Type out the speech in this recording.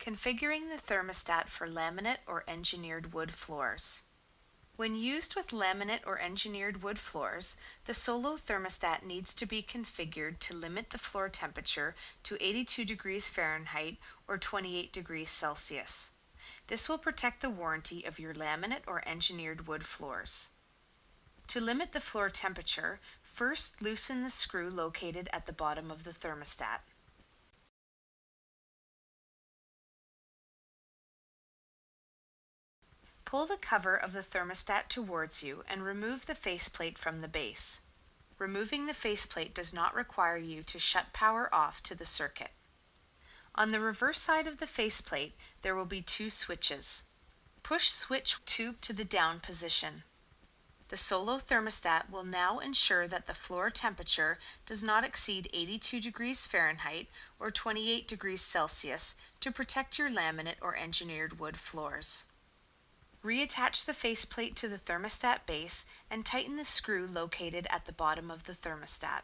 Configuring the thermostat for laminate or engineered wood floors. When used with laminate or engineered wood floors, the Solo thermostat needs to be configured to limit the floor temperature to 82 degrees Fahrenheit or 28 degrees Celsius. This will protect the warranty of your laminate or engineered wood floors. To limit the floor temperature, first loosen the screw located at the bottom of the thermostat. Pull the cover of the thermostat towards you and remove the faceplate from the base. Removing the faceplate does not require you to shut power off to the circuit. On the reverse side of the faceplate, there will be two switches. Push switch 2 to the down position. The Solo thermostat will now ensure that the floor temperature does not exceed 82 degrees Fahrenheit or 28 degrees Celsius to protect your laminate or engineered wood floors. Reattach the faceplate to the thermostat base and tighten the screw located at the bottom of the thermostat.